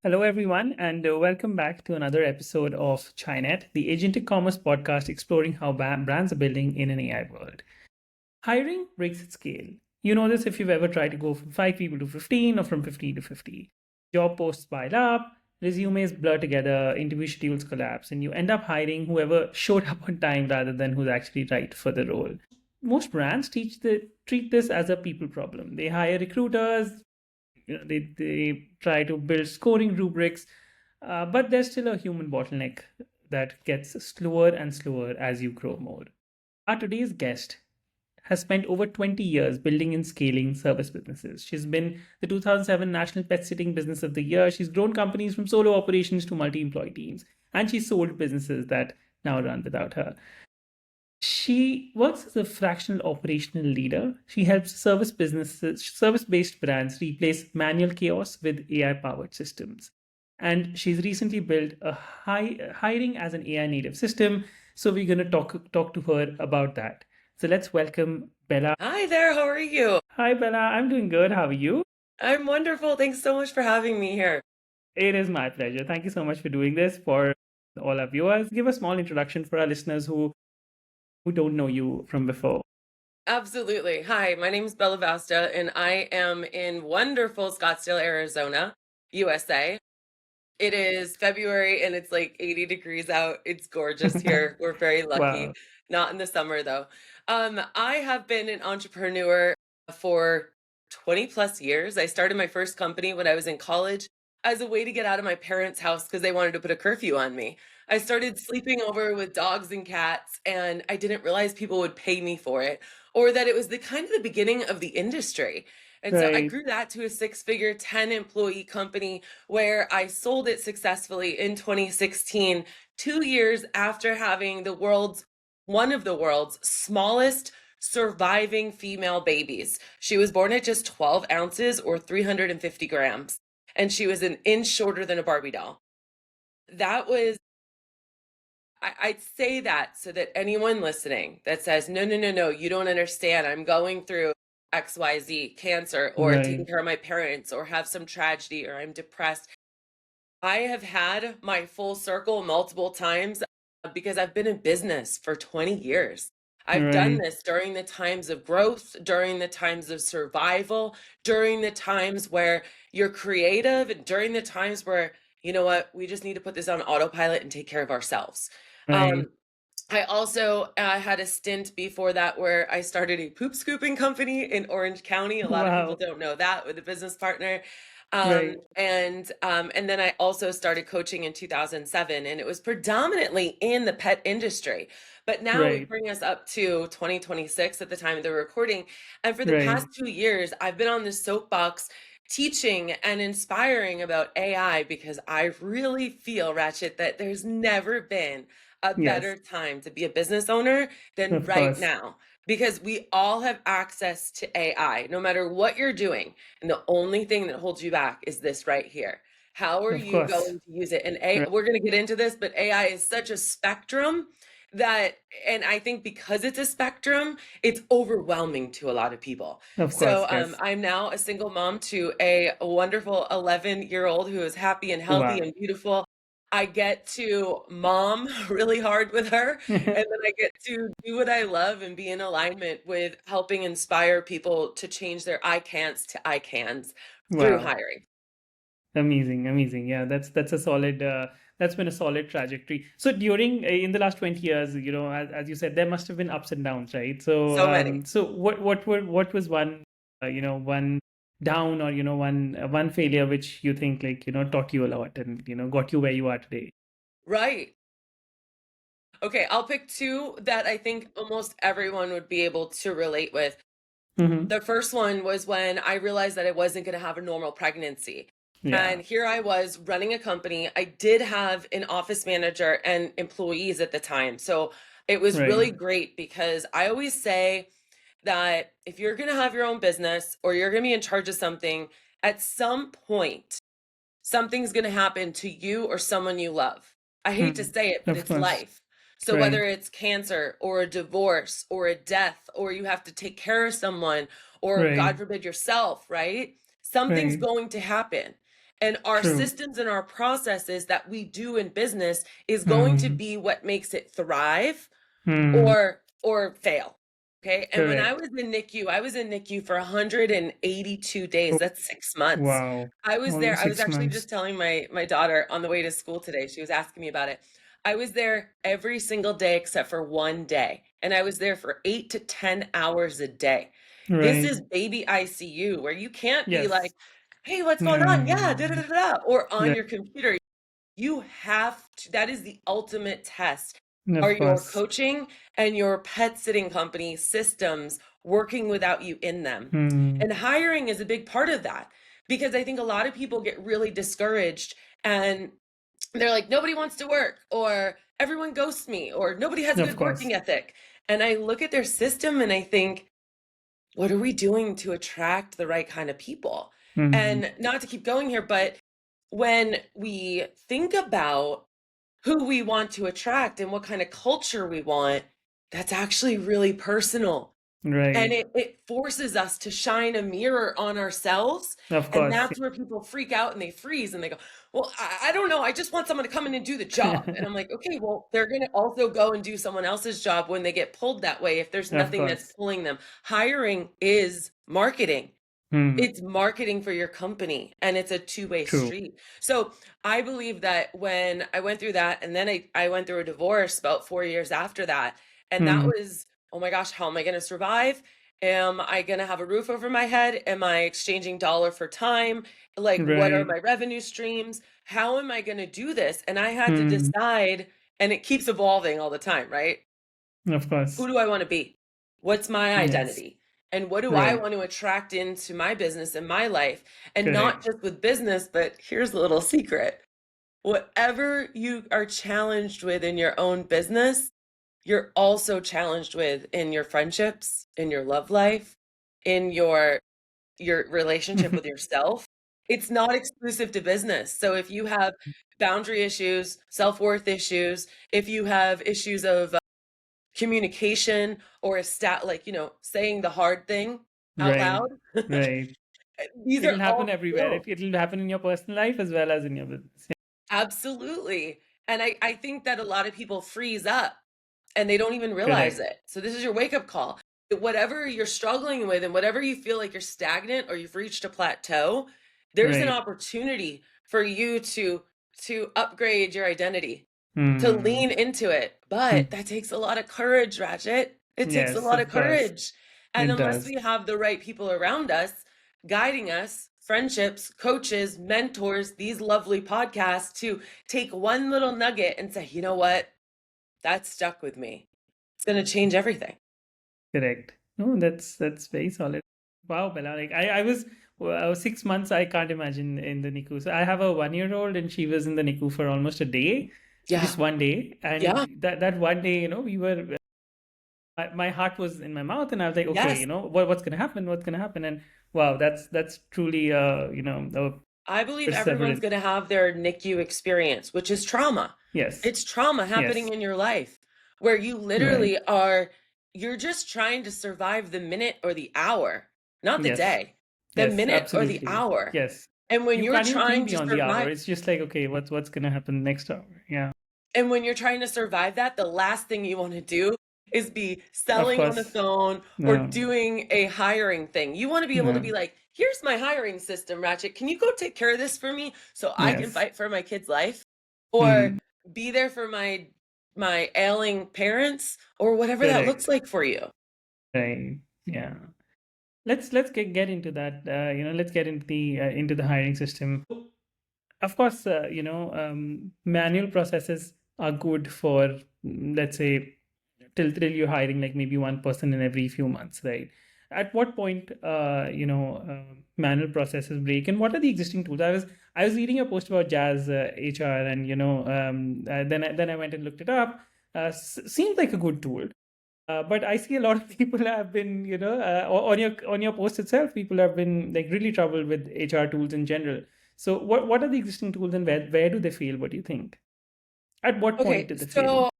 Hello, everyone, and welcome back to another episode of ChaiNet, the Agentic Commerce podcast exploring how brands are building in an AI world. Hiring breaks at scale. You know this if you've ever tried to go from 5 people to 15 or from 15 to 50. Job posts pile up, resumes blur together, interview schedules collapse, and you end up hiring whoever showed up on time rather than who's actually right for the role. Most brands treat this as a people problem. They hire recruiters, they try to build scoring rubrics, but there's still a human bottleneck that gets slower and slower as you grow more. Our today's guest has spent over 20 years building and scaling service businesses. She's been the 2007 National Pet Sitting Business of the Year. She's grown companies from solo operations to multi-employee teams, and she's sold businesses that now run without her. She works as a fractional operational leader. She helps service-based brands replace manual chaos with AI-powered systems. And she's recently built a hiring as an AI native system. So we're going to talk to her about that. So let's welcome Bella. Hi there, how are you? Hi, Bella. I'm doing good. How are you? I'm wonderful. Thanks so much for having me here. It is my pleasure. Thank you so much for doing this for all our viewers. Give a small introduction for our listeners who don't know you from before. Absolutely. Hi, my name is Bella Vasta, and I am in wonderful Scottsdale, Arizona, USA. It is February and it's like 80 degrees out. It's gorgeous here. We're very lucky. Wow. Not in the summer though. I have been an entrepreneur for 20 plus years. I started my first company when I was in college as a way to get out of my parents' house because they wanted to put a curfew on me. I started sleeping over with dogs and cats, and I didn't realize people would pay me for it, or that it was the kind of the beginning of the industry. And so I Right. grew that to a 6-figure, 10-employee company where I sold it successfully in 2016, 2 years after having one of the world's smallest surviving female babies. She was born at just 12 ounces or 350 grams, and she was an inch shorter than a Barbie doll. That was, I'd say that so that anyone listening that says, no, no, no, no, you don't understand. I'm going through XYZ, cancer, or taking Right. care of my parents, or have some tragedy, or I'm depressed. I have had my full circle multiple times because I've been in business for 20 years. I've done Right. this during the times of growth, during the times of survival, during the times where you're creative, and during the times where, you know what, we just need to put this on autopilot and take care of ourselves. Right. Um, I also had a stint before that where I started a poop scooping company in Orange County. A lot of people Wow. don't know that, with a business partner. Right. And then I also started coaching in 2007, and it was predominantly in the pet industry. But now we Right. bring us up to 2026 at the time of the recording. And for the past Right. 2 years, I've been on this soapbox teaching and inspiring about AI because I really feel, Ratchet, that there's never been a Yes. better time to be a business owner than Of right course. now, because we all have access to AI no matter what you're doing. And the only thing that holds you back is this right here. How are Of you course. going to use it? And Right. we're going to get into this, but AI is such a spectrum that, and I think because it's a spectrum, it's overwhelming to a lot of people. Of So course. Yes. I'm now a single mom to a wonderful 11-year-old who is happy and healthy Wow. and beautiful. I get to mom really hard with her, and then I get to do what I love and be in alignment with helping inspire people to change their I can'ts to I cans through Wow. hiring. Amazing. Amazing. Yeah, that's a solid that's been a solid trajectory. So during in the last 20 years, as you said, there must have been ups and downs, right? So So many. so what was one one down, or one failure which you think, like, taught you a lot and got you where you are today? Right. Okay, I'll pick two that I think almost everyone would be able to relate with. Mm-hmm. The first one was when I realized that I wasn't going to have a normal pregnancy. Yeah. And here I was running a company. I did have an office manager and employees at the time. So it was really Right. great because I always say that if you're going to have your own business or you're going to be in charge of something, at some point, something's going to happen to you or someone you love. I hate to Hmm. say it, but Of it's course. life. So whether Right. it's cancer or a divorce or a death, or you have to take care of someone, or God Right. forbid yourself, right? Something's Right. going to happen. And our True. systems and our processes that we do in business is going to be what makes it thrive or fail. Okay. And when I Correct. was in NICU, I was in NICU for 182 days. Oh, That's 6 months. wow. I was there. Almost I was six actually months. just telling my daughter on the way to school today. She was asking me about it. I was there every single day except for one day. And I was there for 8 to 10 hours a day. This Right. is baby ICU where you can't be like, Yes. hey, what's going on? Yeah, da da da Mm. da, or on Right. your computer. You have to, that is the ultimate test. Are Of your course. coaching and your pet sitting company systems working without you in them? Mm. And hiring is a big part of that because I think a lot of people get really discouraged and they're like, nobody wants to work, or everyone ghosts me, or nobody has a Of good course. working ethic. And I look at their system and I think, what are we doing to attract the right kind of people? Mm. And not to keep going here, but when we think about who we want to attract and what kind of culture we want, that's actually really personal. And Right. it forces us to shine a mirror on ourselves. Of And course. that's where people freak out and they freeze and they go, well, I don't know. I just want someone to come in and do the job. And I'm like, okay, well, they're going to also go and do someone else's job when they get pulled that way if there's Of nothing that's course. pulling them. Hiring is marketing. Mm. It's marketing for your company and it's a two-way True. street. So I believe that when I went through that and then I went through a divorce about 4 years after that, and that Mm. was, oh my gosh, how am I going to survive? Am I going to have a roof over my head? Am I exchanging dollar for time? Like, what are Right. my revenue streams? How am I going to do this? And I had to Mm. decide, and it keeps evolving all the time, right? Of Who course. do I want to be? What's my Yes. identity? And what do I Right. want to attract into my business and my life? And not Correct. just with business, but here's a little secret. Whatever you are challenged with in your own business, you're also challenged with in your friendships, in your love life, in your relationship with yourself. It's not exclusive to business. So if you have boundary issues, self-worth issues, if you have issues of communication or a stat, like, saying the hard thing out Right. loud. Right. These It'll are happen all everywhere. skills. It'll happen in your personal life as well as in your business. Absolutely. And I think that a lot of people freeze up and they don't even realize Correct. it. So this is your wake up call. Whatever you're struggling with and whatever you feel like you're stagnant or you've reached a plateau, there's an Right. opportunity for you to upgrade your identity, to Mm. lean into it. But Mm. that takes a lot of courage, Ratchet. It takes a Yes, lot of of course. courage. And It unless does. we have the right people around us guiding us, friendships, coaches, mentors, these lovely podcasts, to take one little nugget and say, you know what? That stuck with me. It's going to change everything. Correct. No, that's very solid. Wow, Bella. Like I was 6 months. I can't imagine in the NICU. So I have a 1 year old, and she was in the NICU for almost a day, Yeah. just one day. Yeah. And that one day, we were. My heart was in my mouth, and I was like, okay, Yes. what's gonna happen? What's gonna happen? And wow, that's truly a I believe everyone's perseverance. going to have their NICU experience, which is trauma. Yes. It's trauma happening Yes. in your life where you Right. literally you're just trying to survive the minute or the hour, not the Yes. day, the Yes. minute or the Absolutely. hour. Yes. And when You you're can't even think trying to beyond the hour. survive, It's just like, okay, what's gonna happen next hour? Yeah. and when you're trying to survive that, the last thing you want to do is be Of selling on the course. phone or No. doing a hiring thing. You want to be able to No. be like, here's my hiring system, Ratchet. Can you go take care of this for me so I can Yes. fight for my kid's life? Or Hmm. be there for my ailing parents or whatever that looks Correct. like for you. Right. Yeah. Let's get into that. Let's get into the hiring system. Of course, manual processes are good for, let's say, till you're hiring like maybe one person in every few months, right? At what point, manual processes break, and what are the existing tools? I was reading a post about Jazz HR, and then I went and looked it up. Seems like a good tool. But I see a lot of people have been, on your post itself, people have been like really troubled with HR tools in general. So what are the existing tools, and where do they fail? What do you think? At what point Okay, did they fail? so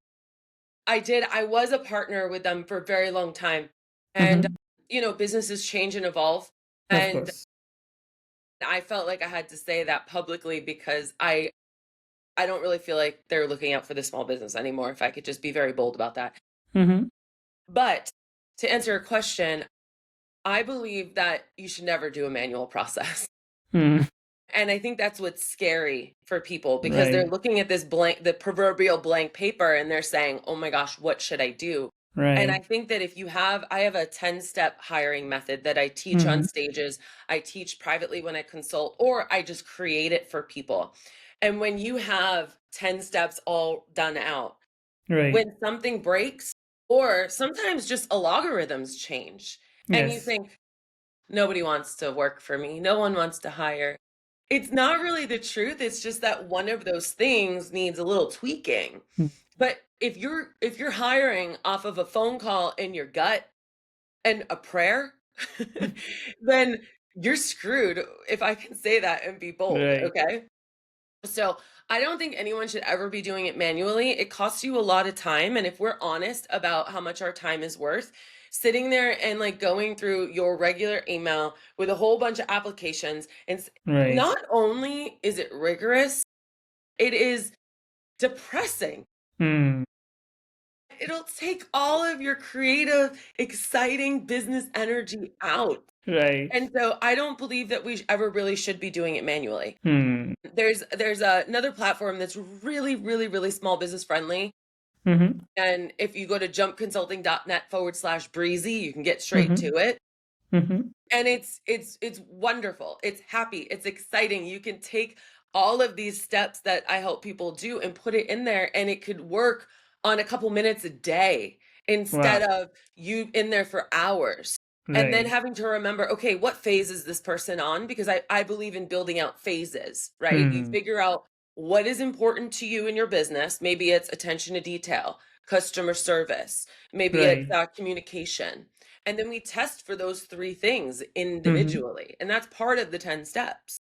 I was a partner with them for a very long time. And Mm-hmm. businesses change and evolve. Of And course. I felt like I had to say that publicly because I don't really feel like they're looking out for the small business anymore, if I could just be very bold about that. Mm-hmm. But to answer your question, I believe that you should never do a manual process. Mm. And I think that's what's scary for people because they're Right. looking at this blank, the proverbial blank paper, and they're saying, oh my gosh, what should I do? And I Right. think that I have a 10-step hiring method that I teach on Mm-hmm. stages, I teach privately when I consult, or I just create it for people. And when you have 10 steps all done out, Right. when something breaks, or sometimes just algorithms change, and you Yes. think, nobody wants to work for me, no one wants to hire. It's not really the truth, it's just that one of those things needs a little tweaking. Mm. But if you're hiring off of a phone call in your gut and a prayer, then you're screwed, if I can say that and be bold, Right. okay? So I don't think anyone should ever be doing it manually. It costs you a lot of time. And if we're honest about how much our time is worth, sitting there and like going through your regular email with a whole bunch of applications, and Right. not only is it rigorous, it is depressing. Mm. It'll take all of your creative, exciting business energy out. Right. And so I don't believe that we ever really should be doing it manually. Mm. There's another platform that's really, really, really small business friendly. Mm-hmm. And if you go to jumpconsulting.net/breezy, you can get straight Mm-hmm. to it. Mm-hmm. And it's wonderful. It's happy. It's exciting. You can take all of these steps that I help people do and put it in there, and it could work on a couple minutes a day instead Wow. of you in there for hours. And then Right. having to remember, okay, what phase is this person on? Because I believe in building out phases, right? You Mm. figure out what is important to you in your business. Maybe it's attention to detail, customer service, maybe it's Right. communication. And then we test for those three things Mm-hmm. individually. And that's part of the 10 steps.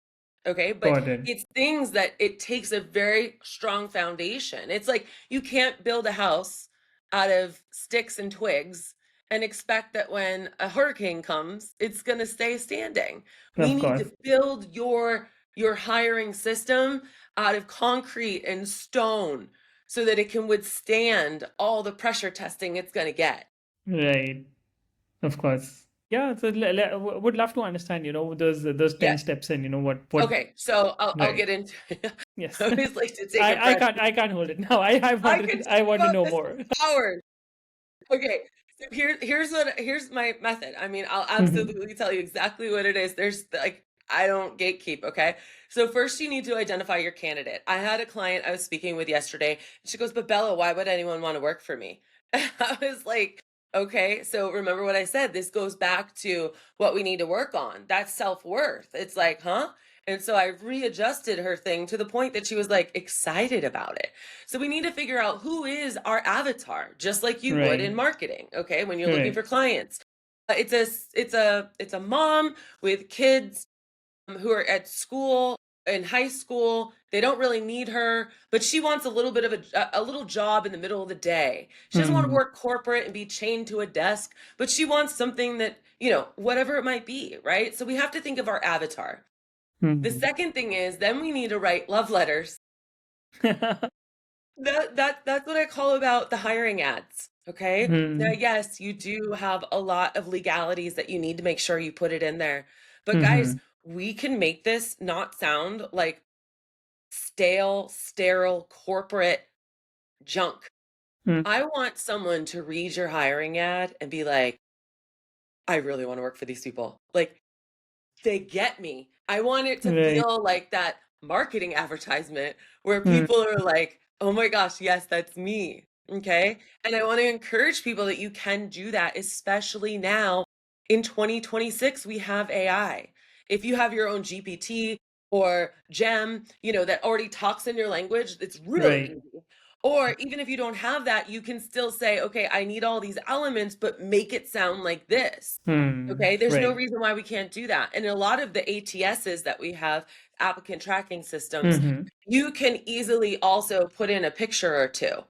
Okay. But Got it. it's things that it takes a very strong foundation. It's like you can't build a house out of sticks and twigs and expect that when a hurricane comes, it's going to stay standing. We Of need course. to build your hiring system out of concrete and stone so that it can withstand all the pressure testing it's going to get. Right. Of course. Yeah. So would love to understand, those 10 Yes. steps and what. Okay, so I'll Right. get into Yes. I always like to take a I breath. can't hold it now. I I want could to I talk want to about know this more. for hours. Okay, so here's my method. I mean, I'll Mm-hmm. absolutely tell you exactly what it is. There's like I don't gatekeep, okay? So first you need to identify your candidate. I had a client I was speaking with yesterday, and she goes, "But Bella, why would anyone want to work for me?" I was like, "Okay, so remember what I said. This goes back to what we need to work on. That's self-worth." It's like, "Huh?" And so I readjusted her thing to the point that she was like excited about it. So we need to figure out who is our avatar, just like you would in Right. marketing, okay? When you're looking Right. for clients. It's a mom with kids who are at school in high school. They don't really need her, but she wants a little bit of a little job in the middle of the day. She doesn't want to Mm. work corporate and be chained to a desk, but she wants something that, whatever it might be, right? So we have to think of our avatar. The Mm. second thing is then we need to write love letters. That's what I call about the hiring ads. Okay. Now, Mm. yes, you do have a lot of legalities that you need to make sure you put it in there. But guys, Mhm. we can make this not sound like stale, sterile, corporate junk. Mm. I want someone to read your hiring ad and be like, I really want to work for these people. Like, they get me. I want it to Right. feel like that marketing advertisement where Mm. people are like, "Oh my gosh, yes, that's me." Okay? And I want to encourage people that you can do that, especially now in 2026 we have AI. If you have your own GPT or gem, that already talks in your language, it's really Right. easy. Or even if you don't have that, you can still say, "Okay, I need all these elements, but make it sound like this." Mm. Okay, there's no Right. reason why we can't do that. And a lot of the ATSs that we have, applicant tracking systems, Mhm. you can easily also put in a picture or two.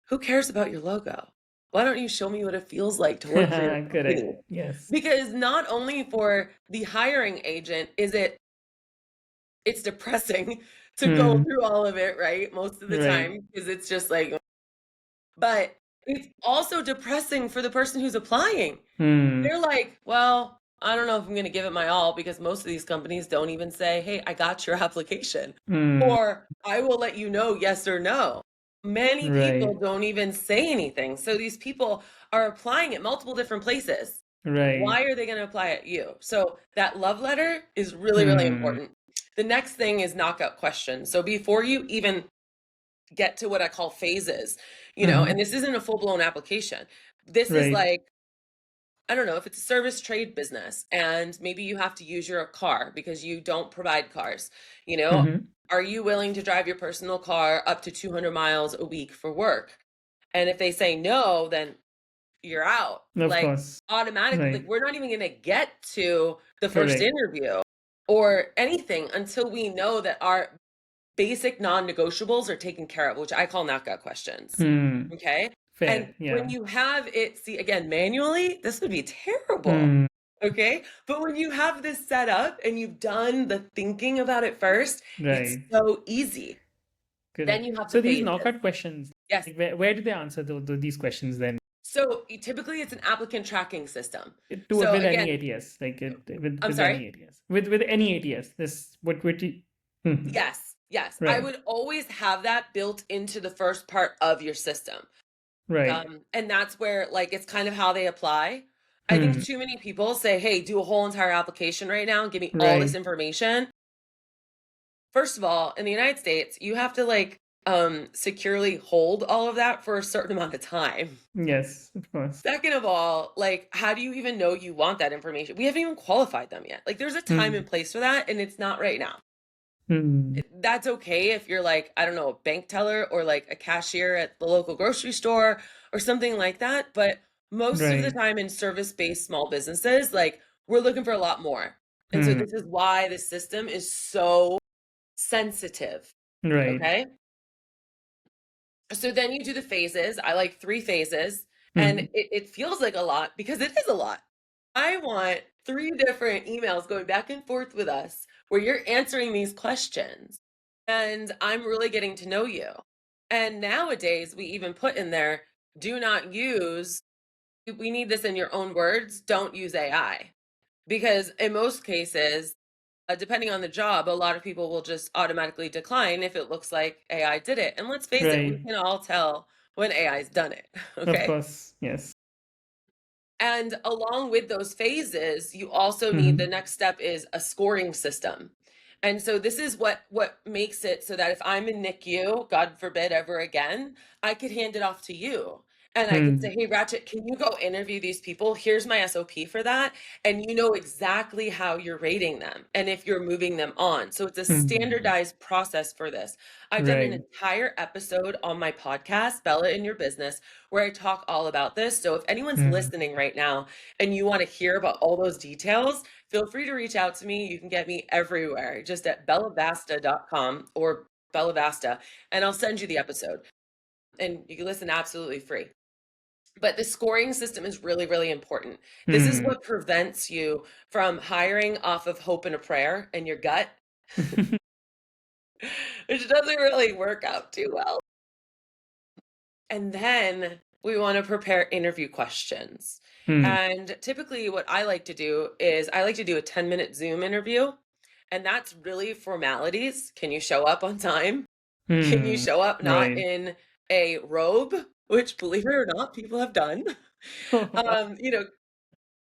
Who cares about your logo? why don't you show me what it feels like to work for your Correct. company? Yes. Because not only for the hiring agent is it's depressing to go Hmm. through all of it, right? Most of the Right. time, because it's just like, but it's also depressing for the person who's applying. Hmm. They're like, well, I don't know if I'm going to give it my all because most of these companies don't even say, hey, I got your application, Hmm. or I will let you know yes or no. Many people Right. don't even say anything. So these people are applying at multiple different places. Right. Why are they going to apply at you? So that love letter is really, really Hmm. important. The next thing is knockout questions. So before you even get to what I call phases, and Hmm. this isn't a full blown application. This is Right. like, I don't know, if it's a service trade business and maybe you have to use your car because you don't provide cars, Hmm. are you willing to drive your personal car up to 200 miles a week for work? And if they say no, then you're out. Of Like course. automatically, like Right. we're not even going to get to the first Correct. interview or anything until we know that our basic non-negotiables are taken care of, which I call knockout questions. Hmm. Okay. And Fair. when Yeah. you have it, see again, manually, this would be terrible. Hmm. Okay. But when you have this set up and you've done the thinking about it first, it's Right. so easy. Then Correct. you have the So these phases. knockout questions, Yes. like where do they answer these questions then? So typically it's an applicant tracking system. To So with any again, ATS, like I'm with sorry. any ATS, with any ATS. This what would you? Mhm. Yes. Yes. I Right. would always have that built into the first part of your system. Right. And that's where like it's kind of how they apply. I think Hmm. too many people say, hey, do a whole entire application right now and give me all this Right. information. First of all, in the United States, you have to like securely hold all of that for a certain amount of time. Yes, of course. Second of all, like, how do you even know you want that information? We haven't even qualified them yet. Like, there's a time Hmm. and place for that, and it's not right now. Hmm. That's okay if you're like, I don't know, a bank teller or like a cashier at the local grocery store or something like that. But most of the Right. time in service-based small businesses, like, we're looking for a lot more. And so Hmm. this is why the system is so sensitive. Right. Okay. So then you do the phases. I like 3 phases, and Hmm. it feels like a lot because it is a lot. I want 3 different emails going back and forth with us where you're answering these questions and I'm really getting to know you. And nowadays, we even put in there, do not use, we need this in your own words, don't use AI. Because in most cases, depending on the job, a lot of people will just automatically decline if it looks like AI did it. And let's face it, we Right. can all tell when AI's done it. Of Okay. course. Yes. And along with those phases, you also need, the Hmm. next step is a scoring system. And so this is what makes it so that if I'm in NICU, God forbid ever again, I could hand it off to you. And I could Hmm. say, hey, Ratchet, can you go interview these people? Here's my SOP for that. And you know exactly how you're rating them and if you're moving them on. So it's a Hmm. standardized process for this. I've done an Right. entire episode on my podcast, Bella in Your Business, where I talk all about this. So if anyone's Hmm. listening right now and you want to hear about all those details, feel free to reach out to me. You can get me everywhere, just at bellavasta.com or Bella Vasta, and I'll send you the episode. And you can listen absolutely free. But the scoring system is really, really important. This is Hmm. what prevents you from hiring off of hope and a prayer and your gut, which doesn't really work out too well. And then we want to prepare interview questions. Hmm. And typically, what I like to do is I like to do a 10-minute Zoom interview. And that's really formalities. Can you show up on time? Can you Hmm. show up not Right. in a robe, which, believe it or not, people have done? You know,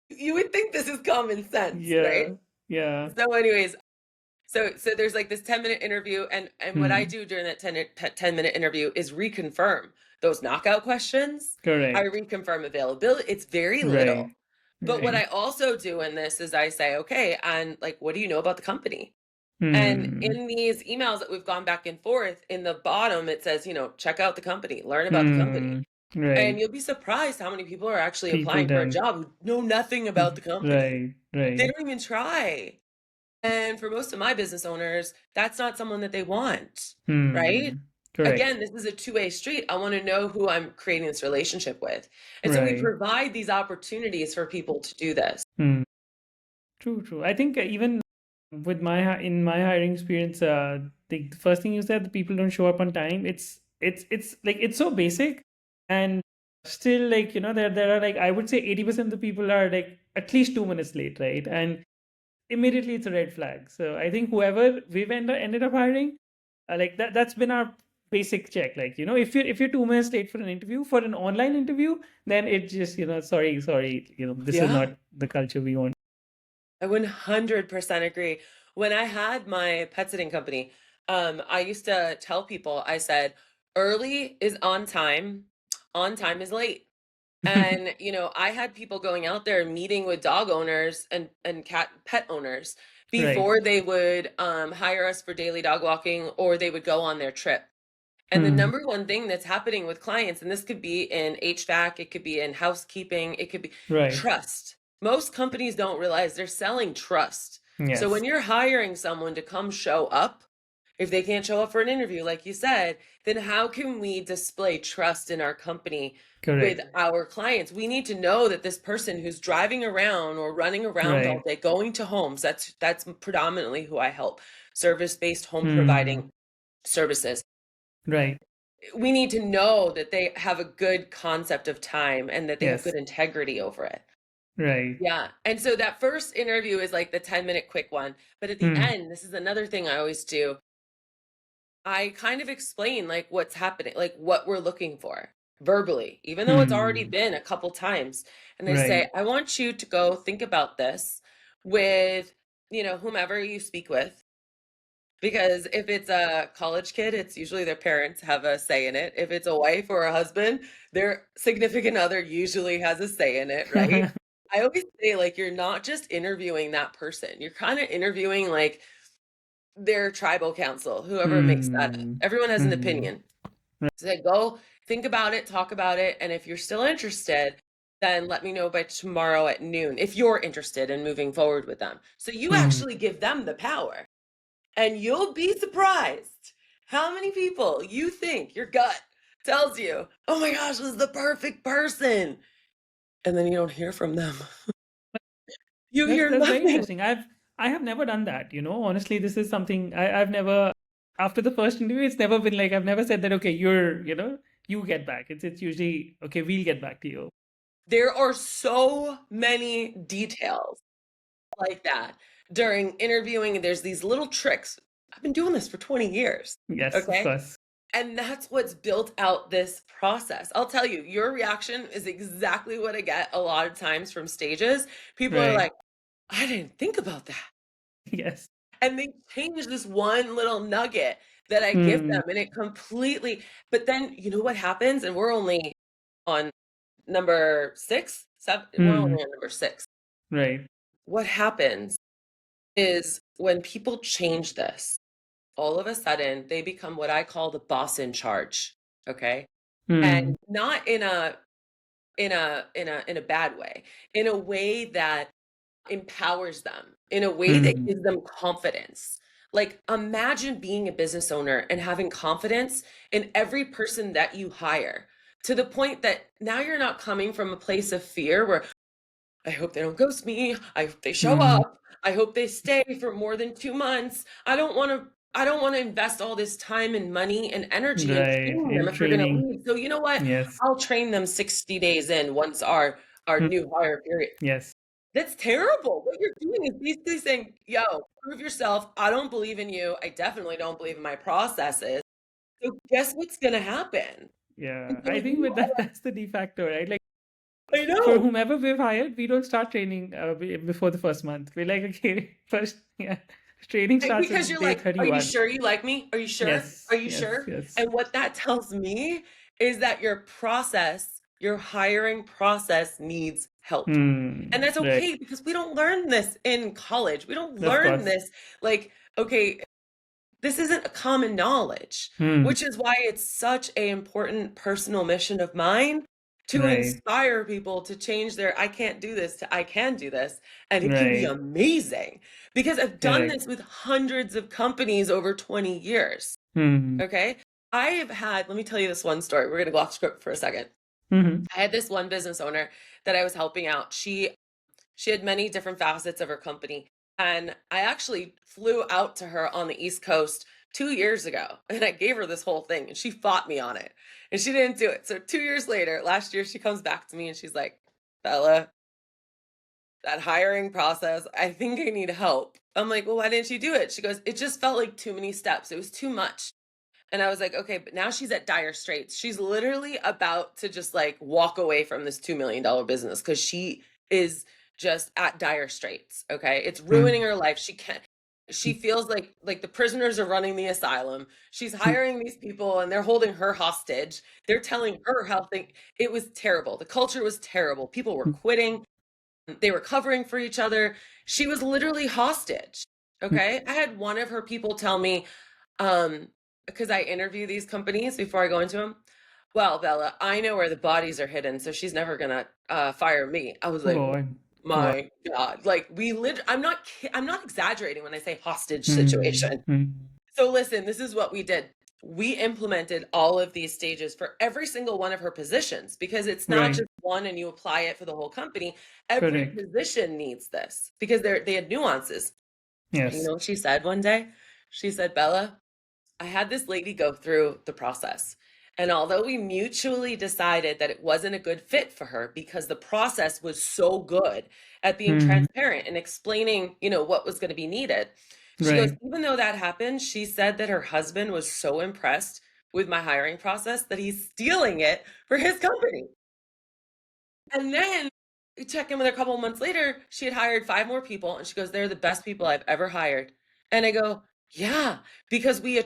you would think this is common sense, right? Yeah. Yeah. So, anyways, so there's like this 10-minute interview, and what I Hmm. do during that 10-minute interview is reconfirm those knockout questions. I Correct. reconfirm availability. It's very little. Right. But what I Right. also do in this is I say, okay, and like, what do you know about the company? And Hmm. in these emails that we've gone back and forth, in the bottom it says, check out the company, learn about the company. Hmm. And Right. you'll be surprised how many people are actually People applying for a don't. job who know nothing about the company. Right. They Right. don't even try. And for most of my business owners, that's not someone that they want, right? Hmm. Correct. Again, this is a two-way street. I want to know who I'm creating this relationship with. And so we Right. provide these opportunities for people to do this. True, true. I think even with in my hiring experience, the first thing you said, the people don't show up on time. It's like it's so basic, and still like there are like I would say 80% of the people are like at least 2 minutes late, right? And immediately it's a red flag. So I think whoever we've ended up hiring, like that's been our basic check. Like if you're 2 minutes late for an interview, for an online interview, then it just sorry, this is Yeah. not the culture we want. I 100% agree. When I had my pet sitting company, I used to tell people, I said, early is on time is late. And, I had people going out there meeting with dog owners and pet owners Right. before they would hire us for daily dog walking or they would go on their trip. And the Hmm. number one thing that's happening with clients, and this could be in HVAC, it could be in housekeeping, it could be Right. trust. Most companies don't realize they're selling trust. So when Yes. you're hiring someone to come show up, if they can't show up for an interview, like you said, then how can we display trust in our company with Correct. our clients? We need to know that this person who's driving around or running around all Right. day, going to homes, that's predominantly who I help, service-based home Hmm. providing services. Right. We need to know that they have a good concept of time and that they have good Yes. integrity over it. Right. Yeah. And so that first interview is like the 10-minute quick one. But at the Hmm. end, this is another thing I always do. I kind of explain like what's happening, like what we're looking for verbally, even though it's already Hmm. been a couple times. And I Right. say, I want you to go think about this with, whomever you speak with. Because if it's a college kid, it's usually their parents have a say in it. If it's a wife or a husband, their significant other usually has a say in it, right? I always say, like, you're not just interviewing that person. You're kind of interviewing like their tribal council, whoever makes that up. Hmm. Everyone has an Hmm. opinion. So go think about it, talk about it, and if you're still interested, then let me know by tomorrow at noon if you're interested in moving forward with them. So you Hmm. actually give them the power. And you'll be surprised how many people you think your gut tells you, oh my gosh, this is the perfect person. And then you don't hear from them. You That's hear that's very nothing. interesting. I have never done that. Honestly, this is something I've never. After the first interview, it's never been like I've never said that. Okay, you get back. It's usually okay. We'll get back to you. There are so many details like that during interviewing. There's these little tricks. I've been doing this for 20 years. Yes, of Okay. course. And that's what's built out this process. I'll tell you, your reaction is exactly what I get a lot of times from stages. People are Right. like, I didn't think about that. Yes. And they change this one little nugget that I give Hmm. them, and it completely but then you know what happens? And we're only on number 6, 7 we're Hmm. only on number 6. Right. What happens is when people change this, all of a sudden, they become what I call the boss in charge, okay? Hmm. And not in a bad way, in a way that empowers them, in a way that Hmm. gives them confidence. Like, imagine being a business owner and having confidence in every person that you hire to the point that now you're not coming from a place of fear where I hope they don't ghost me. I hope they show Hmm. up. I hope they stay for more than 2 months. I don't want to invest all this time and money and energy in Right. training them In if they're going to training. leave. So you know what? Yes. I'll train them 60 days in once our Hmm. new hire period. Yes. That's terrible. What you're doing is basically saying, "Yo, prove yourself. I don't believe in you. I definitely don't believe in my processes. So guess what's going to happen?" And Yeah. so I think you with that, that's the de facto, right? Like I for know. whomever we've hired, we don't start training before the first month. We're like, okay, first, yeah, training starts Because on you're day like, "Are you 31. sure you like me? Are you sure? Are Yes, you yes, sure?" yes. And what that tells me is that your hiring process needs help. And that's Right. okay because we don't learn this in college. We don't Of learn course. this like, okay, this isn't a common knowledge, Hmm. which is why it's such a important personal mission of mine to Right. inspire people to change their "I can't do this" to "I can do this," and it can be Right. amazing because I've done Correct. this with hundreds of companies over 20 years, Hmm. okay? I have had, let me tell you this one story. We're going to go off script for a second. Mm-hmm. I had this one business owner that I was helping out. She had many different facets of her company. And I actually flew out to her on the East Coast 2 years ago and I gave her this whole thing and she fought me on it and she didn't do it. So 2 years later, last year, she comes back to me and she's like, Bella, that hiring process, I think I need help. I'm like, well, why didn't you do it? She goes, it just felt like too many steps. It was too much. And I was like, okay, but now she's at dire straits. She's literally about to just like walk away from this $2 million business because she is just at dire straits. Okay. It's ruining her life. She can't, she feels like the prisoners are running the asylum. She's hiring these people and they're holding her hostage. They're telling her how things, it was terrible. The culture was terrible. People were quitting. They were covering for each other. She was literally hostage. Okay. I had one of her people tell me, because I interview these companies before I go into them. Well, Bella, I know where the bodies are hidden, so she's never gonna fire me. I was Oh like, God. Wow. my God, like I'm not exaggerating when I say hostage Mm-hmm. situation. So listen, this is what we did. We implemented all of these stages for every single one of her positions because it's not Right. just one and you apply it for the whole company. Every Correct. position needs this because they had nuances. You Yes. know what she said one day? She said, Bella, I had this lady go through the process. And although we mutually decided that it wasn't a good fit for her because the process was so good at being Mm-hmm. transparent and explaining, what was going to be needed, she goes, Right. even though that happened, she said that her husband was so impressed with my hiring process that he's stealing it for his company. And then we check in with her a couple of months later, she had hired 5 more people and she goes, they're the best people I've ever hired. And I go, yeah, because we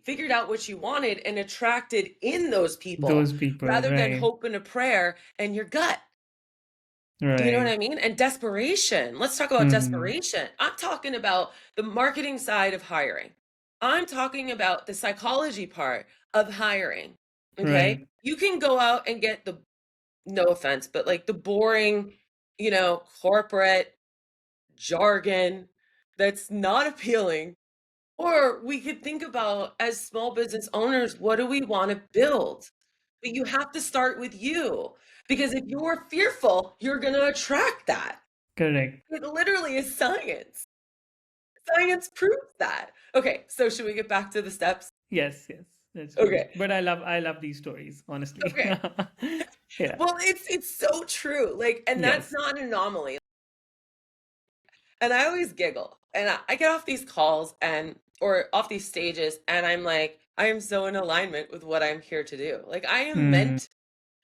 figured out what you wanted and attracted in those people Those people. rather than Right. hope and a prayer and your gut. You know what Right. I mean? And desperation. Let's talk about Mm-hmm. desperation. I'm talking about the marketing side of hiring. I'm talking about the psychology part of hiring. Okay. Right. You can go out and get no offense, but like the boring, corporate jargon that's not appealing. Or we could think about as small business owners, what do we want to build? But you have to start with you because if you're fearful, you're going to attract that. Correct. It literally is science. Science proves that. Okay, so should we get back to the steps? Yes. Yes. That's true. Okay. But I love these stories, honestly. Okay. Yeah. Well, it's so true. Like, and that's Yes. not an anomaly. And I always giggle. And I get off these calls or off these stages, and I'm like, I am so in alignment with what I'm here to do. Like, Mm-hmm.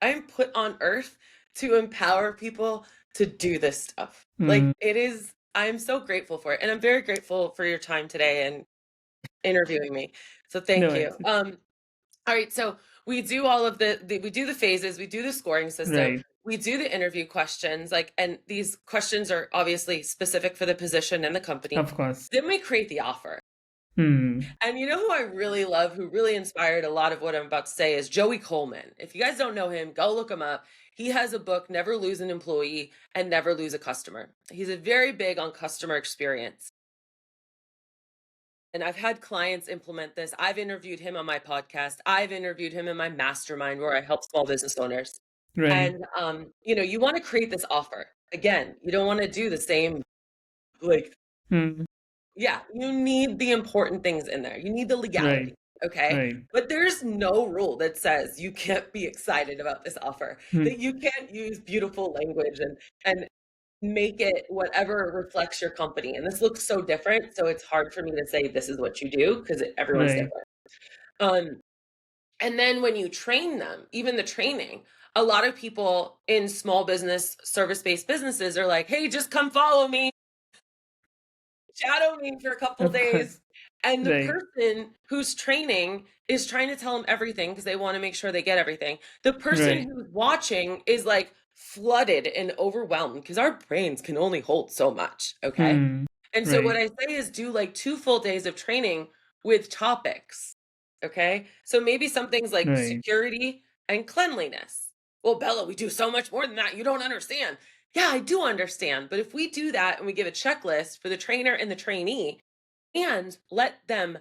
I am put on earth to empower people to do this stuff. Like, Mm-hmm. I'm so grateful for it. And I'm very grateful for your time today and interviewing me. So No, thank you. it's All right, so we do all of we do the phases, we do the scoring system, right. we do the interview questions, and these questions are obviously specific for the position and the company. Of course. Then we create the offer. Hmm. And you know who I really love, who really inspired a lot of what I'm about to say is Joey Coleman. If you guys don't know him, go look him up. He has a book, Never Lose an Employee and Never Lose a Customer. He's a very big on customer experience. And I've had clients implement this. I've interviewed him on my podcast. I've interviewed him in my mastermind where I help small business owners. Right. And you want to create this offer. Again, you don't want to do the same like Hmm. yeah, you need the important things in there. You need the legality, Right. okay? Right. But there's no rule that says you can't be excited about this offer, Hmm. that you can't use beautiful language and make it whatever reflects your company. And this looks so different, so it's hard for me to say this is what you do because everyone's Right. different. Um, and then when you train them, even the training, a lot of people in small business, service-based businesses are like, "Hey, just come follow me, shadow me for a couple Of days." course. And the Right. person who's training is trying to tell them everything because they want to make sure they get everything. The person Right. who's watching is like flooded and overwhelmed because our brains can only hold so much. Okay. Hmm. And so what Right. I say is do like 2 full days of training with topics. Okay. So maybe some things like Right. security and cleanliness. Well, Bella, we do so much more than that. You don't understand. Yeah, I do understand. But if we do that and we give a checklist for the trainer and the trainee and let them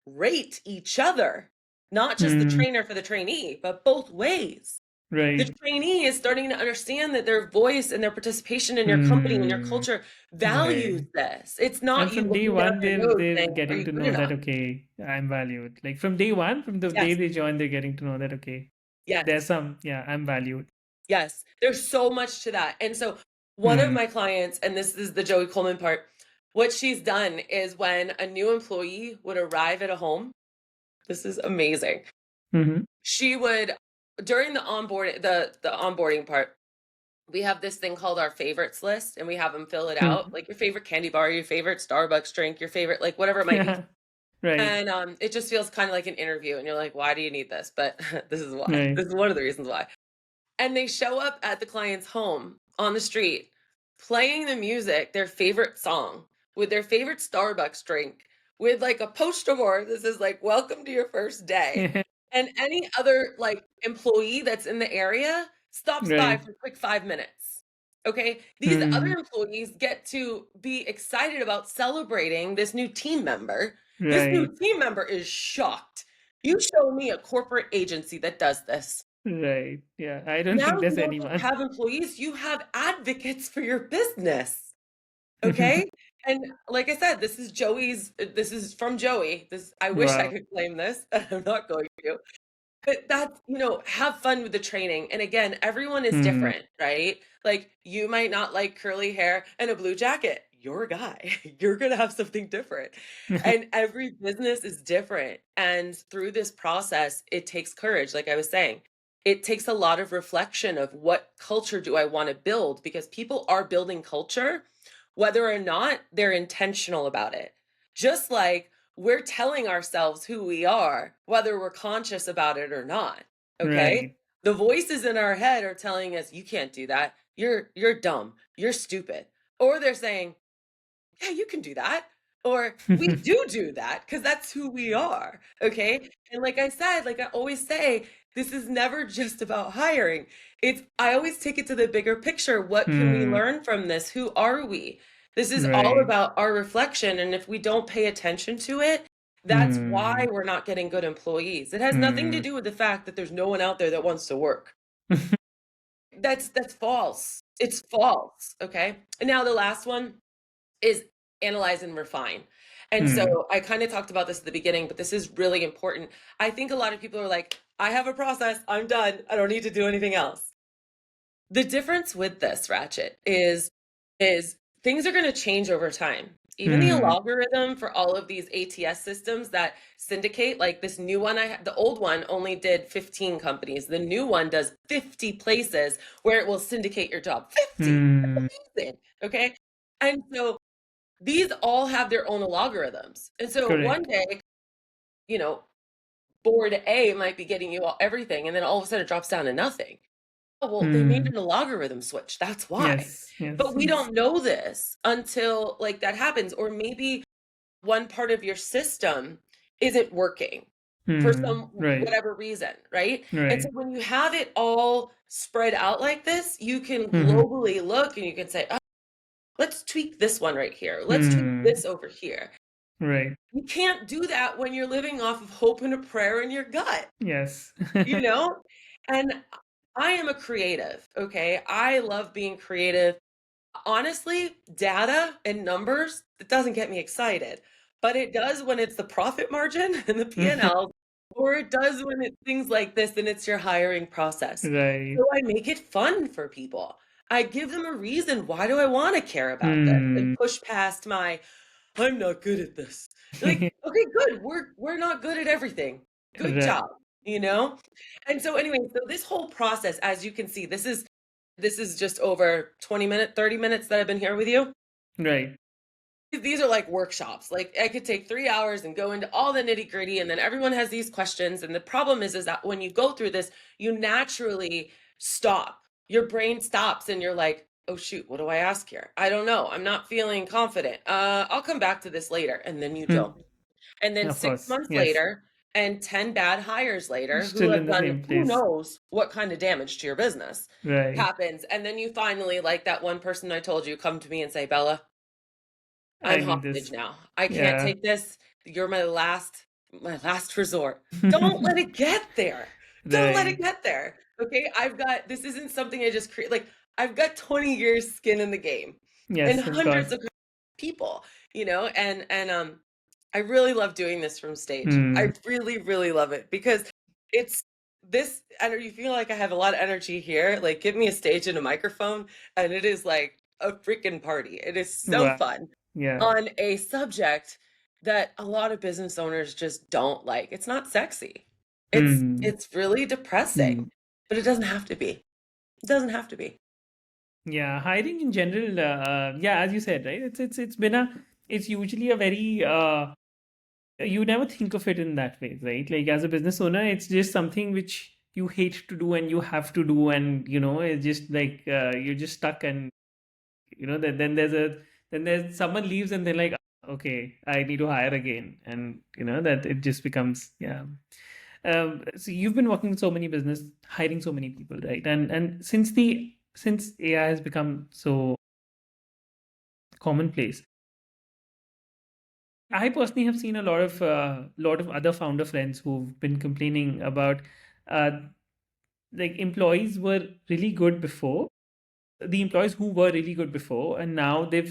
rate each other, not just the trainer for the trainee, but both ways. The Right. trainee is starting to understand that their voice and their participation in your company and your culture values Right. this. It's not And you from day looking down one, your nose they're saying, "Are getting you to good know that enough?" okay, I'm valued. Like from day one, from the day Yes, they join, they're getting to know that okay, there's yes, some I'm valued. yes. There's so much to that. And so one of Hmm. my clients, and this is the Joey Coleman part, what she's done is when a new employee would arrive at a home, this is amazing. Hmm. She would during the onboarding part, we have this thing called our favorites list, and we have them fill it out, Hmm. like your favorite candy bar, your favorite Starbucks drink, your favorite like whatever it might be. Right. And it just feels kind of like an interview, and you're like, why do you need this? But this is why. Right. This is one of the reasons why. And they show up at the client's home on the street, playing the music, their favorite song, with their favorite Starbucks drink, with like a poster board that says like "Welcome to your first day." And any other like employee that's in the area stops by Right. for a quick 5 minutes. Okay. These other Hmm. employees get to be excited about celebrating this new team member. This new Right. team member is shocked. You show me a corporate agency that does this. Right. Yeah. I don't Now think you there's don't just anyone. have employees, you have advocates for your business, okay? And like I said, this is from Joey. This I wish I Wow. could claim this, and I'm not going to. But that's, have fun with the training. And again, everyone is Hmm. different, right? Like you might not like curly hair and a blue jacket. You're a guy. You're going to have something different. And every business is different. And through this process, it takes courage, like I was saying. It takes a lot of reflection of what culture do I want to build because people are building culture whether or not they're intentional about it. Just like we're telling ourselves who we are, whether we're conscious about it or not. Okay? Right. The voices in our head are telling us, you can't do that. You're dumb. You're stupid. Or they're saying, yeah, you can do that. Or we do that because that's who we are. Okay. And like I said, like I always say, this is never just about hiring. I always take it to the bigger picture. What can we Hmm. learn from this? Who are we? This is all Right. about our reflection. And if we don't pay attention to it, that's why Hmm. we're not getting good employees. It has nothing to Hmm. do with the fact that there's no one out there that wants to work. That's false. It's false. Okay. And now the last one is analyze and refine. And so Hmm. I kind of talked about this at the beginning, but this is really important. I think a lot of people are like, I have a process, I'm done, I don't need to do anything else. The difference with this ratchet is things are going to change over time. Even the Hmm. algorithm for all of these ATS systems that syndicate, like this new one, the old one only did 15 companies. The new one does 50 places where it will syndicate your job. 50. Hmm. That's amazing. Okay. And so these all have their own algorithms. And so one Correct. day, you know, board A might be getting you everything, and then all of a sudden it drops down to nothing. Oh, well, they made Hmm. an algorithm switch. That's why. Yes. Yes. But we Yes. don't know this until like that happens. Or maybe one part of your system isn't working for Hmm. some Right. whatever reason, right? And so Right. when you have it all spread out like this, you can Hmm. globally look and you can say, oh, let's tweak this one right here. Let's tweak Hmm. this over here. Right. You can't do that when you're living off of hope and a prayer in your gut, Yes. you know? And I am a creative, okay? I love being creative. Honestly, data and numbers, it doesn't get me excited, but it does when it's the profit margin and the P&L, or it does when it's things like this and it's your hiring process. Right. So I make it fun for people. I give them a reason. Why do I want to care about this? And Hmm. push past my I'm not good at this. Like, okay, good. We're not good at everything. Good Right. job, you know? And so anyway, so this whole process, as you can see, this is just over 30 minutes that I've been here with you. Right. These are like workshops. Like I could take 3 hours and go into all the nitty-gritty, and then everyone has these questions. And the problem is that when you go through this, you naturally stop. Your brain stops and you're like, oh shoot, what do I ask here? I don't know. I'm not feeling confident. I'll come back to this later. And then you Hmm. don't. And then Of six course. months Yes. later, and 10 bad hires later who Still in have the done same who place. knows what kind of damage to your business Right. happens. And then you finally, like that one person I told you, come to me and say, Bella, I I'm need hostage this. now. I can't Yeah. take this. You're my last my last resort. Don't let it get there. Don't let it Right. get there. Okay. This isn't something I just create. Like, I've got 20 years skin in the game and Yes, of hundreds course. of people, and I really love doing this from stage. I Hmm. really, really love it because it's this, and you feel like I have a lot of energy here. Like, give me a stage and a microphone, and it is like a freaking party. It is so Wow. fun Yeah. on a subject that a lot of business owners just don't like. It's not sexy. Hmm. It's really depressing, Hmm. but it doesn't have to be. It doesn't have to be. Yeah, hiring in general, yeah, as you said, right? It's been a it's usually a very you never think of it in that way, right? Like as a business owner, it's just something which you hate to do and you have to do, and it's just like you're just stuck, and then there's someone leaves and they're like, okay, I need to hire again, and that it just becomes, yeah. So you've been working with so many business, hiring so many people, right? And since AI has become so commonplace, I personally have seen a lot of other founder friends who've been complaining about uh, like employees were really good before, the employees who were really good before, and now they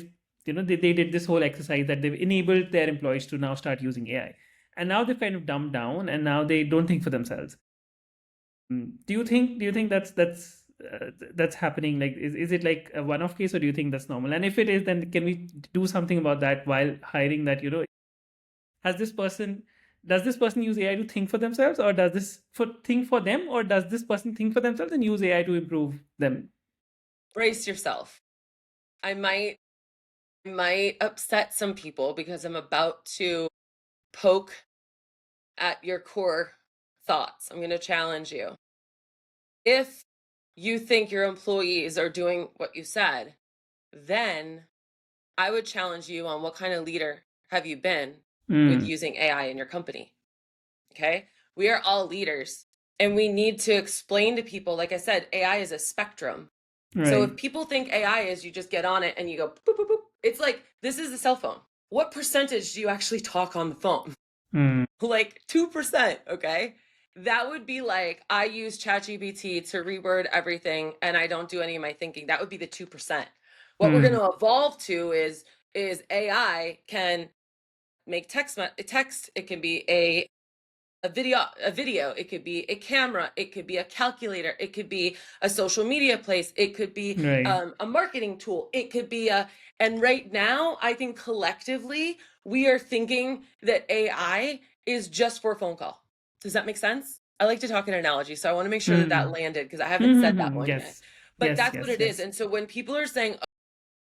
did this whole exercise that they've enabled their employees to now start using AI, and now they've kind of dumbed down, and now they don't think for themselves. Do you think that's happening? Like, is it like a one-off case, or do you think that's normal? And if it is, then can we do something about that while hiring? That has this person does this person use AI to think for themselves, or does this for think for them, or does this person think for themselves and use AI to improve them? Brace yourself. I might upset some people because I'm about to poke at your core thoughts. I'm going to challenge you. If you think your employees are doing what you said, then I would challenge you on what kind of leader have you been with Mm, using AI in your company? Okay. We are all leaders and we need to explain to people, like I said, AI is a spectrum. So if right. people think AI is you just get on it and you go boop, boop, boop, it's like this is a cell phone. What percentage do you actually talk on the phone? Mm, Like 2%, okay? That would be like I use ChatGPT to reword everything and I don't do any of my thinking. That would be the 2%. What we're going mm, to evolve to is AI can make text, it can be a video, it could be a camera, it could be a calculator, it could be a social media place, it could be right. a marketing tool, it could be and right now I think collectively we are thinking that AI is just for a phone call. Does that make sense? I like to talk in analogy, so I want to make sure that that Mm, landed because I haven't said that one yet. yes. But Yes. that's what Yes. it is. Yes. And so when people are saying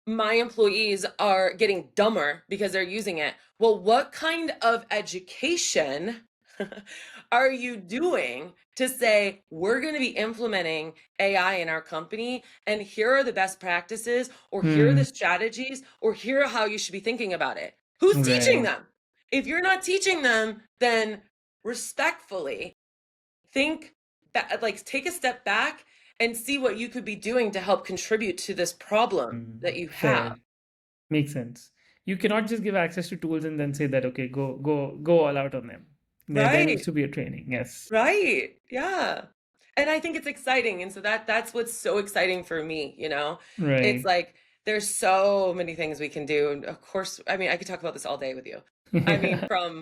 my employees are getting dumber because they're using it. Well, what kind of education are you doing to say we're going to be implementing AI in our company and here are the best practices or here are Mm, the strategies or here are how you should be thinking about it? Who's teaching right. them? If you're not teaching them, then respectfully think that, like, take a step back and see what you could be doing to help contribute to this problem that you have. Fair. Makes sense. You cannot just give access to tools and then say that, okay, go all out on them. There needs Right. to be a training. Yes. Right. Yeah. And I think it's exciting. And so that's what's so exciting for me, It's Right. like there's so many things we can do. And of course, I mean, I could talk about this all day with you. I mean, Yeah. from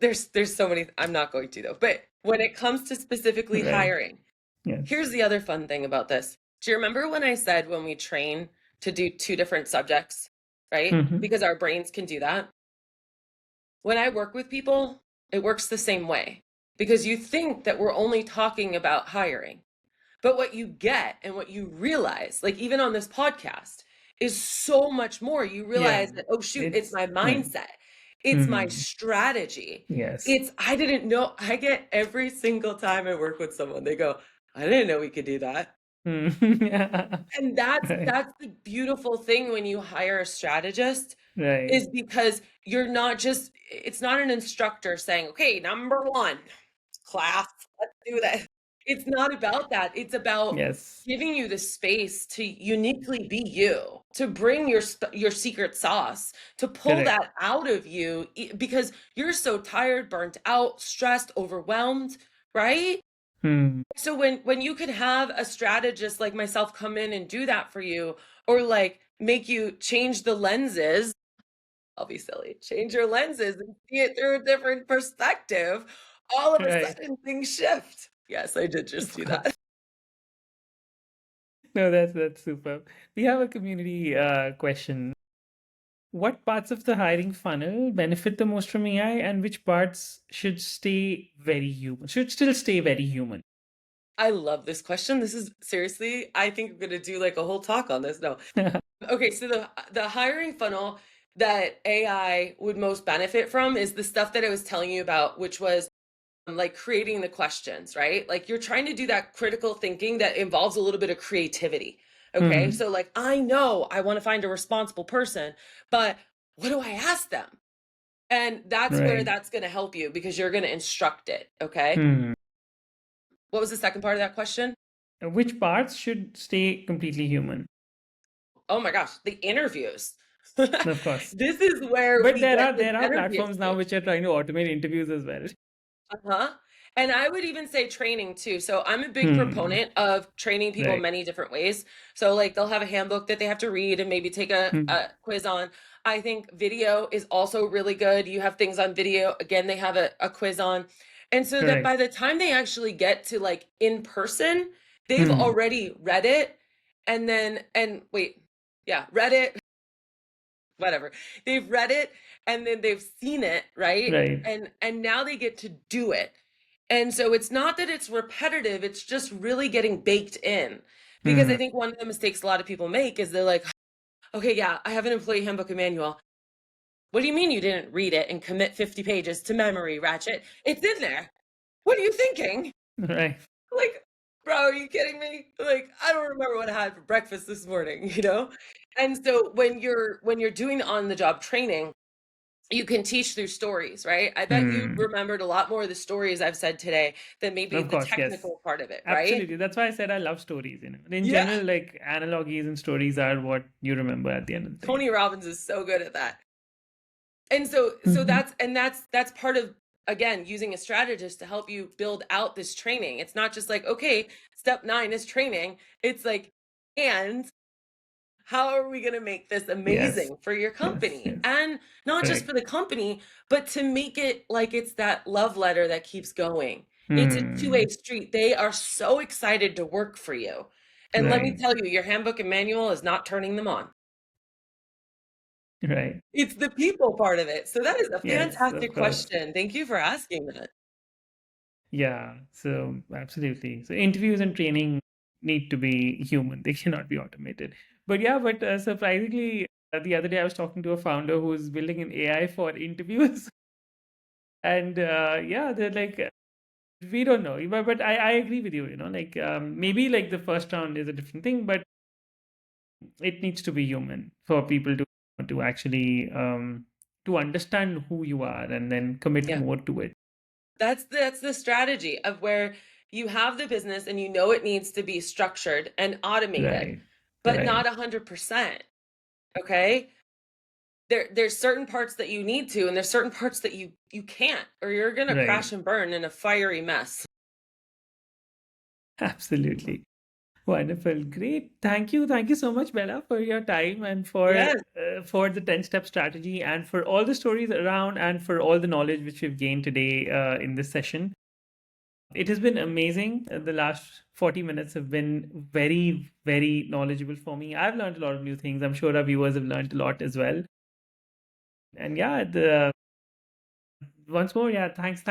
there's so many, I'm not going to though. But when it comes to specifically Right. hiring, Yes. here's the other fun thing about this. Do you remember when I said when we train to do two different subjects, right? Mm-hmm. Because our brains can do that. When I work with people, it works the same way because you think that we're only talking about hiring. But what you get and what you realize, like even on this podcast, is so much more. You Yeah. realize that, oh, shoot, it's It's my right. mindset, it's my Mm-hmm. strategy. Yes. I didn't know. I get every single time I work with someone, they go, I didn't know we could do that. Mm. Yeah. And that's Right. that's the beautiful thing when you hire a strategist Right. is because it's not an instructor saying, okay, number one, class, let's do that. It's not about that. It's about Yes. giving you the space to uniquely be you, to bring your secret sauce, to pull Correct. that out of you because you're so tired, burnt out, stressed, overwhelmed, right? Hmm. So when you could have a strategist like myself come in and do that for you, or like make you change the lenses, I'll be silly, change your lenses and see it through a different perspective, all of a Right. sudden things shift. Yes, I did just Of do that. course. No, that's super. We have a community question. What parts of the hiring funnel benefit the most from AI, and which parts should stay very human? Should still stay very human. I love this question. This is seriously, I think I'm gonna do like a whole talk on this. No. Okay, so the hiring funnel that AI would most benefit from is the stuff that I was telling you about, which was like creating the questions, right? Like you're trying to do that critical thinking that involves a little bit of creativity. Okay, Hmm. so like I know I want to find a responsible person, but what do I ask them? And that's where Right. that's going to help you because you're going to instruct it. Okay. Hmm. What was the second part of that question? Which parts should stay completely human? Oh my gosh, the interviews. Of course. This is where But we there get are the there are energy platforms now exchange. which are trying to automate interviews as well. Uh-huh. And I would even say training too. So I'm a big Hmm. proponent of training people Right. many different ways. So like they'll have a handbook that they have to read and maybe take Hmm. a quiz on. I think video is also really good. You have things on video. Again, they have a quiz on. And so that Right. by the time they actually get to like in person, they've Hmm. already read it and wait, yeah, read it, whatever. They've read it and then they've seen it, right? Right. And now they get to do it. And so it's not that it's repetitive, it's just really getting baked in. Because I Hmm. think one of the mistakes a lot of people make is they're like, okay, yeah, I have an employee handbook and manual. What do you mean you didn't read it and commit 50 pages to memory, Ratchet? It's in there. What are you thinking? Right. Like, bro, are you kidding me? Like, I don't remember what I had for breakfast this morning, you know? And so when you're doing on the job training, you can teach through stories, right? I bet you Hmm. remembered a lot more of the stories I've said today than maybe Of the course, yes. technical part of it, right? Absolutely. That's why I said I love stories, In Yeah. general, like analogies and stories are what you remember at the end of the day. Tony Robbins is so good at that. And so Hmm. that's part of again using a strategist to help you build out this training. It's not just like, okay, step 9 is training. It's like, and how are we going to make this Yes. amazing for your Yes. company? Yes. And not just Correct. for the company, but to make it like it's that love letter that keeps going. It's a two-way Hmm. street. They are so excited to work for you. And let me Right. tell you, your handbook and manual is not turning them on. Right. It's the people part of it. So that is a Yes, of fantastic course. question. Thank you for asking that. Yeah. So absolutely. So interviews and training need to be human. They cannot be automated. But yeah, but surprisingly, the other day I was talking to a founder who's building an AI for interviews. And yeah, they're like, we don't know. But I agree with you, like maybe like the first round is a different thing, but it needs to be human for people to actually to understand who you are and then commit Yeah. more to it. That's the strategy of where you have the business and you know it needs to be structured and automated, Right. but Right. not 100%. Okay? There's certain parts that you need to and there's certain parts that you can't or you're going to Right. crash and burn in a fiery mess. Absolutely. Wonderful. Great. Thank you. Thank you so much, Bella, for your time and Yes. for the 10-step strategy and for all the stories around and for all the knowledge which we've gained today in this session. It has been amazing. The last 40 minutes have been very, very knowledgeable for me. I've learned a lot of new things. I'm sure our viewers have learned a lot as well. And yeah, once more, yeah, thanks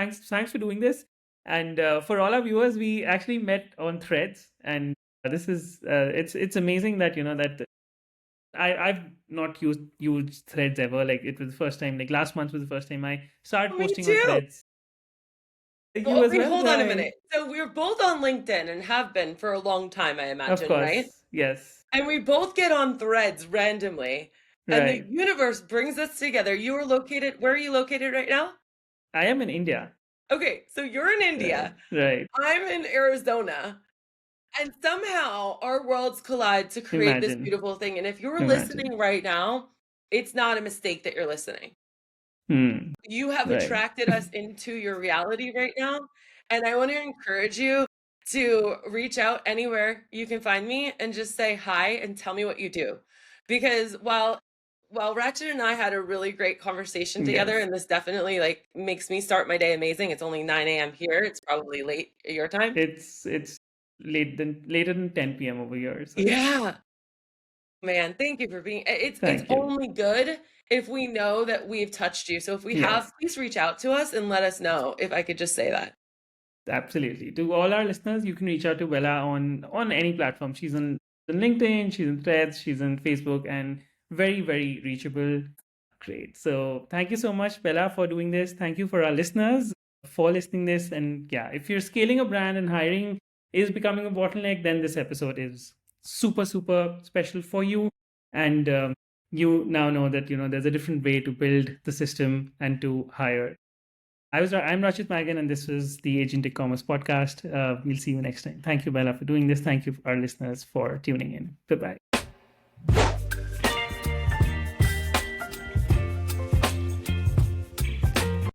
for doing this. And for all our viewers, we actually met on Threads, and this is it's amazing that that I've not used Threads ever. Like it was the first time. Like last month was the first time I started Me posting on too. Threads. You Well, as wait, well, hold on a right? minute. So we're both on LinkedIn and have been for a long time, I Of imagine, right? course, yes, And we both get on threads randomly, and the right. universe brings us together. You are located, where are you located right now? I am in India. Okay, so you're in India, Right. I'm in Arizona, and somehow our worlds collide to create this Imagine. beautiful thing. And if you're Imagine. listening right now, it's not a mistake that you're listening. Hmm. You have Right. attracted us into your reality right now. And I want to encourage you to reach out anywhere you can find me and just say hi and tell me what you do. Because while Ratchet and I had a really great conversation together, Yes. and this definitely like makes me start my day amazing. It's only 9 a.m. here. It's probably late your time. It's later than 10 p.m. over here. So Yeah. Man, thank you for being it's thank you. only good if we know that we've touched you. So if we have, Yes. please reach out to us and let us know, if I could just say that. Absolutely. To all our listeners, you can reach out to Bella on any platform. She's on LinkedIn, she's in Threads, she's on Facebook, and very, very reachable. Great. So thank you so much, Bella, for doing this. Thank you for our listeners for listening this. And yeah, if you're scaling a brand and hiring is becoming a bottleneck, then this episode is super, super special for you. And you now know that there's a different way to build the system and to hire. I'm Rachit Magan, and this was the Agentic Commerce podcast. We'll see you next time. Thank you, Bella, for doing this. Thank you, our listeners, for tuning in. Goodbye.